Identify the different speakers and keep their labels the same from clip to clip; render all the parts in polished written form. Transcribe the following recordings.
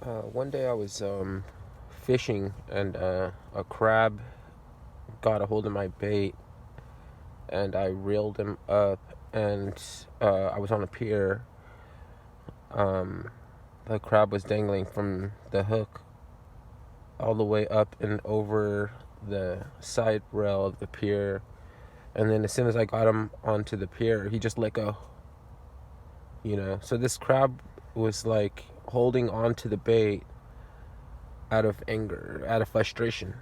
Speaker 1: One day I was fishing and a crab got a hold of my bait and I reeled him up and I was on a pier. Um, the crab was dangling from the hook all the way up and over the side rail of the pier. And then as soon as I got him onto the pier, he just let go. So this crab was like holding on to the bait out of anger, out of frustration.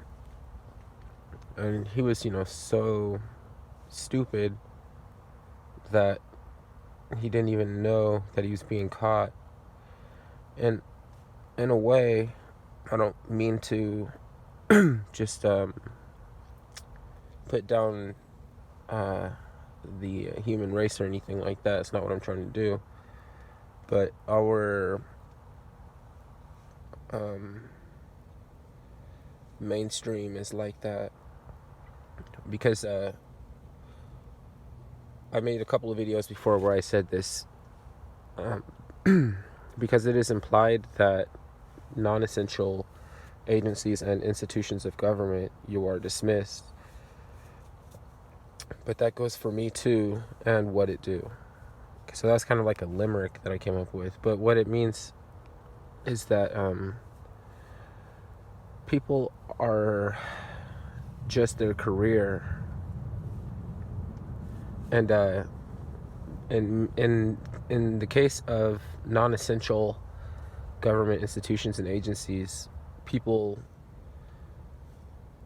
Speaker 1: And he was, so stupid that he didn't even know that he was being caught. And in a way, I don't mean to just put down the human race or anything like that. It's not what I'm trying to do. But our mainstream is like that because I made a couple of videos before where I said this, because it is implied that non-essential agencies and institutions of government, you are dismissed. But that goes for me too, and what it do. So that's kind of like a limerick that I came up with. But what it means is that people are just their career, and in the case of non-essential government institutions and agencies, people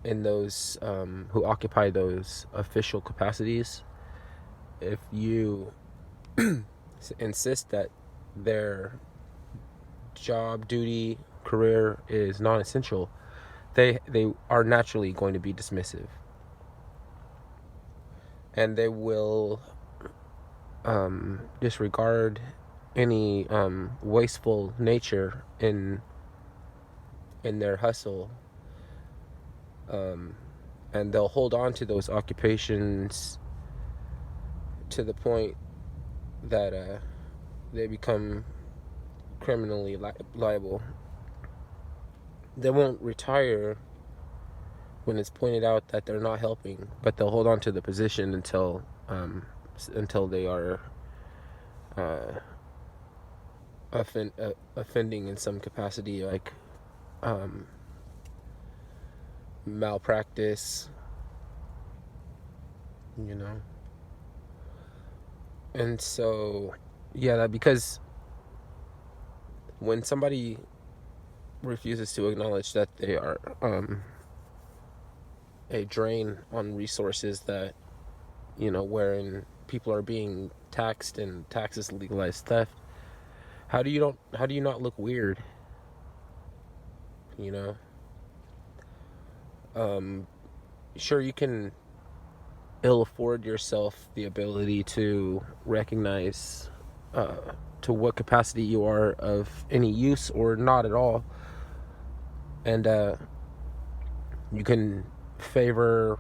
Speaker 1: in those who occupy those official capacities, if you insist that their job, duty, career is non-essential, they are naturally going to be dismissive, and they will disregard any wasteful nature in their hustle, and they'll hold on to those occupations to the point that they become criminally liable. They won't retire when it's pointed out that they're not helping, but they'll hold on to the position until they are offending in some capacity, like malpractice, And so, yeah, because when somebody refuses to acknowledge that they are a drain on resources, that wherein people are being taxed and taxes legalize theft, how do you not look weird? Sure, you can ill afford yourself the ability to recognize to what capacity you are of any use or not at all, and you can favor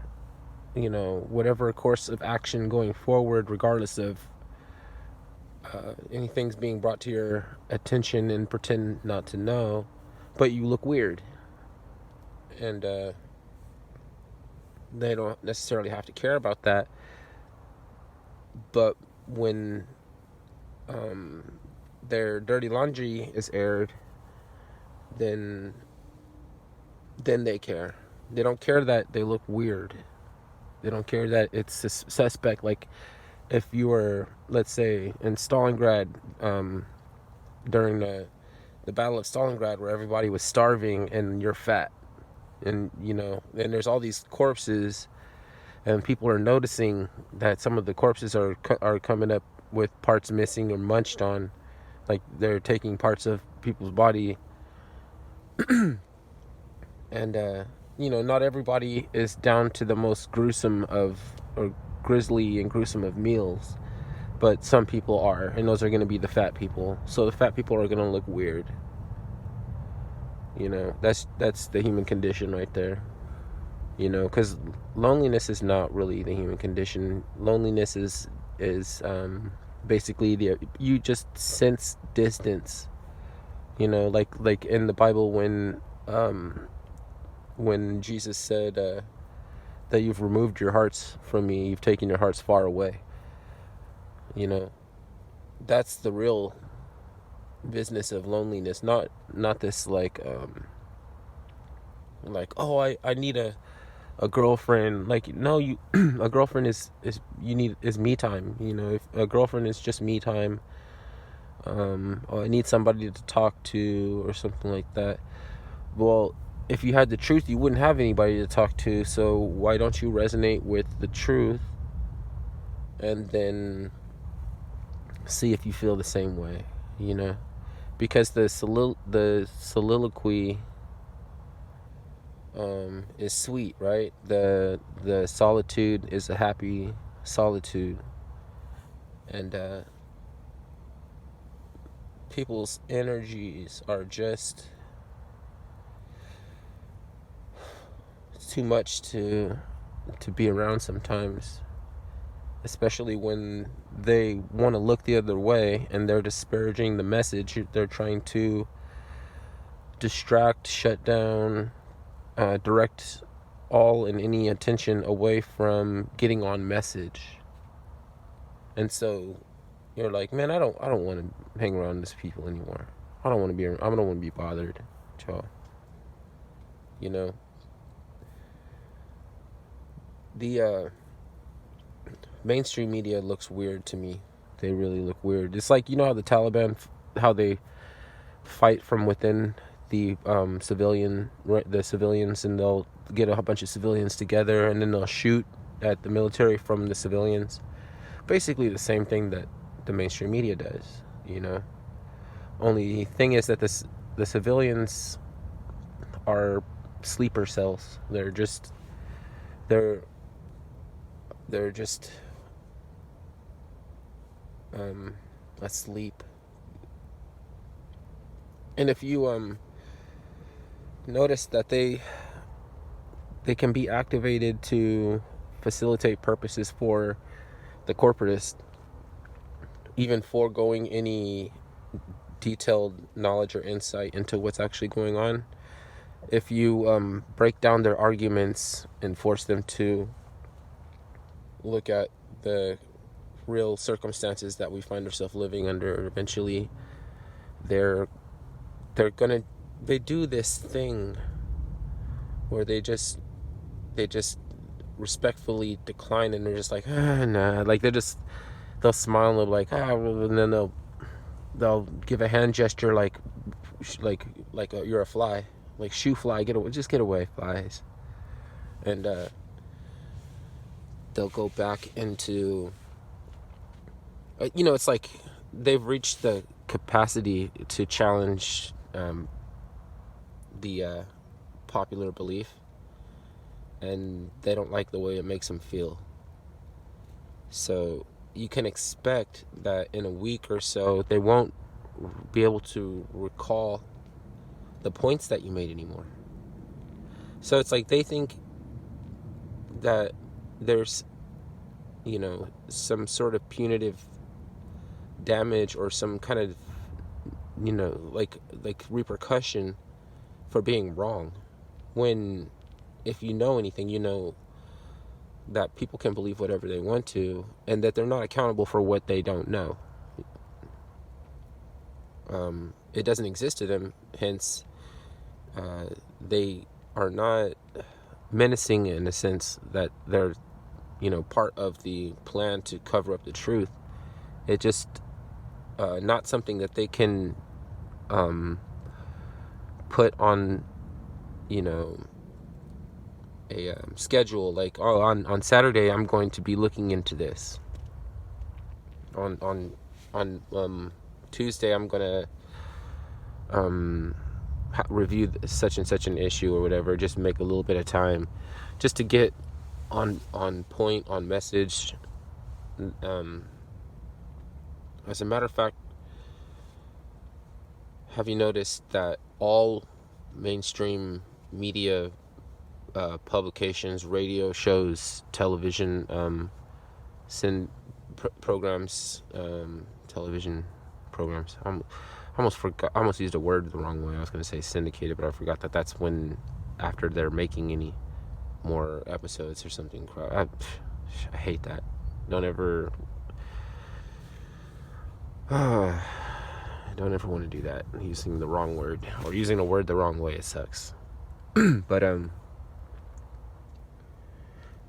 Speaker 1: whatever course of action going forward, regardless of anything's being brought to your attention, and pretend not to know, but you look weird, and they don't necessarily have to care about that. But when their dirty laundry is aired, then they care. They don't care that they look weird. They don't care that it's suspect. Like if you were, let's say, in Stalingrad, during the Battle of Stalingrad, where everybody was starving and you're fat, and and there's all these corpses, and people are noticing that some of the corpses are coming up with parts missing or munched on, like they're taking parts of people's body. And not everybody is down to the most gruesome or grisly and gruesome of meals, but some people are, and those are going to be the fat people. So the fat people are going to look weird. That's the human condition right there. Because loneliness is not really the human condition. Loneliness is basically you just sense distance. Like in the Bible when Jesus said that you've removed your hearts from me, you've taken your hearts far away. You know, that's the real business of loneliness. Not this like, oh, I need a girlfriend. Like, no, you a girlfriend is me time. If a girlfriend is just me time, or I need somebody to talk to or something like that. Well, if you had the truth, you wouldn't have anybody to talk to. So why don't you resonate with the truth and then see if you feel the same way? Because the soliloquy is sweet, right? The solitude is a happy solitude, and people's energies are just too much to be around sometimes, especially when they want to look the other way and they're disparaging the message. They're trying to distract, shut down, direct all and any attention away from getting on message. And so you're like, man, I don't want to hang around these people anymore. I don't want to be bothered, y'all. The mainstream media looks weird to me. They really look weird. It's like, how the Taliban, how they fight from within the civilians, and they'll get a bunch of civilians together, and then they'll shoot at the military from the civilians. Basically the same thing that the mainstream media does. Only the thing is that the civilians are sleeper cells. They're just asleep. And if you notice that they can be activated to facilitate purposes for the corporatist, even foregoing any detailed knowledge or insight into what's actually going on. If you break down their arguments and force them to look at the real circumstances that we find ourselves living under, eventually they do this thing where they just respectfully decline, and they're just like, nah. Like they'll smile and they'll be like, and then they'll give a hand gesture like you're a fly, like shoo fly, just get away, flies. And they'll go back into it's like they've reached the capacity to challenge the popular belief, and they don't like the way it makes them feel. So you can expect that in a week or so they won't be able to recall the points that you made anymore. So it's like they think that there's some sort of punitive damage or some kind of like repercussion for being wrong, when if you know anything, that people can believe whatever they want to, and that they're not accountable for what they don't know. It doesn't exist to them, hence they are not menacing in a sense that they're part of the plan to cover up the truth. It just not something that they can put on a schedule, like, oh, on Saturday I'm going to be looking into this, on Tuesday I'm gonna review such and such an issue or whatever. Just make a little bit of time just to get on point, on message. As a matter of fact, have you noticed that all mainstream media publications, radio shows, television programs, television programs, almost forgot. I almost used a word the wrong way. I was going to say syndicated, but I forgot that that's when, after they're making any more episodes or something. I hate that. Don't ever. Don't ever want to do that. Using the wrong word or using a word the wrong way, it sucks. But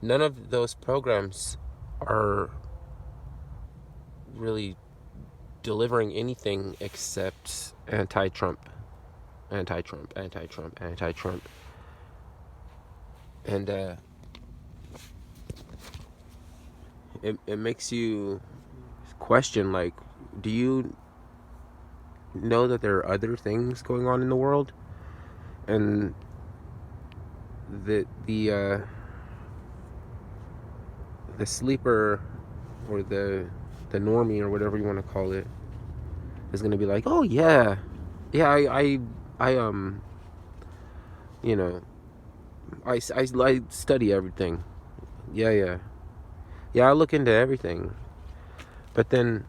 Speaker 1: none of those programs are really delivering anything except anti-Trump, anti-Trump, anti-Trump, anti-Trump. And it makes you question, like, do you know that there are other things going on in the world? And the sleeper, or the normie, or whatever you want to call it, is going to be like, oh yeah, I you know, I study everything. Yeah, I look into everything. But then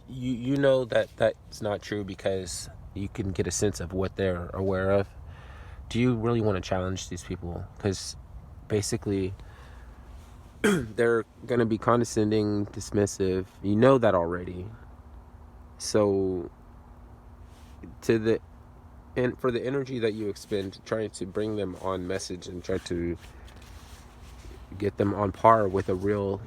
Speaker 1: you know that that's not true, because you can get a sense of what they're aware of. Do you really want to challenge these people? Because basically they're going to be condescending, dismissive. You know that already. So for the energy that you expend trying to bring them on message and try to get them on par with a real,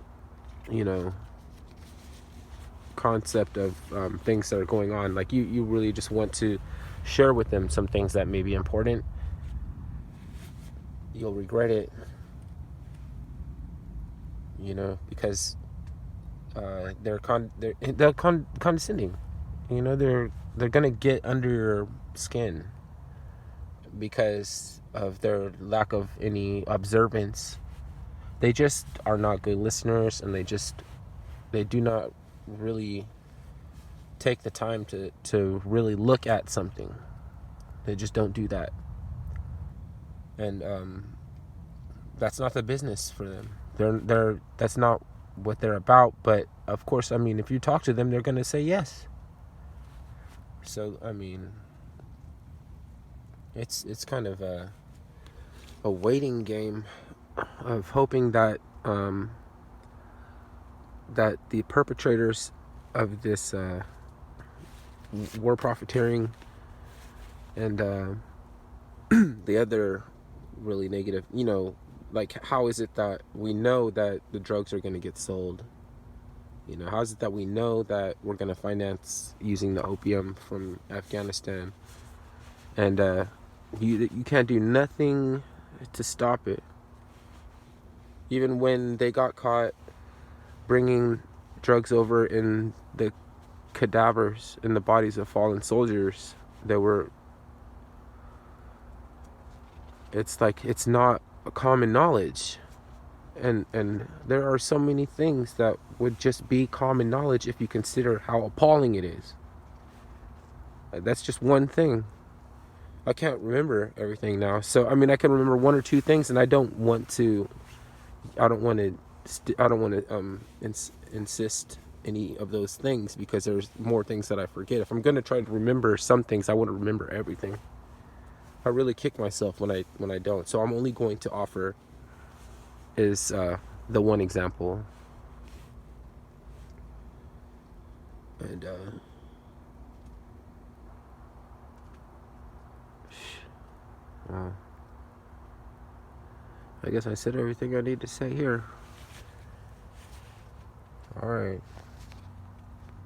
Speaker 1: concept of things that are going on, like you really just want to share with them some things that may be important, you'll regret it, because they're condescending. They're gonna get under your skin because of their lack of any observance. They just are not good listeners, and they do not really take the time to really look at something. They just don't do that. And that's not the business for them. That's not what they're about. But of course, if you talk to them, they're gonna say yes. So it's kind of a waiting game of hoping that that the perpetrators of this war profiteering and the other really negative, like, how is it that we know that the drugs are going to get sold? How is it that we know that we're going to finance using the opium from Afghanistan, and you can't do nothing to stop it? Even when they got caught bringing drugs over in the cadavers, in the bodies of fallen soldiers, it's like, it's not a common knowledge. And there are so many things that would just be common knowledge if you consider how appalling it is. That's just one thing. I can't remember everything now. So I can remember one or two things, and I don't want to insist any of those things, because there's more things that I forget. If I'm going to try to remember some things, I want to remember everything. I really kick myself when I don't. So I'm only going to offer is the one example. And I guess I said everything I need to say here. All right.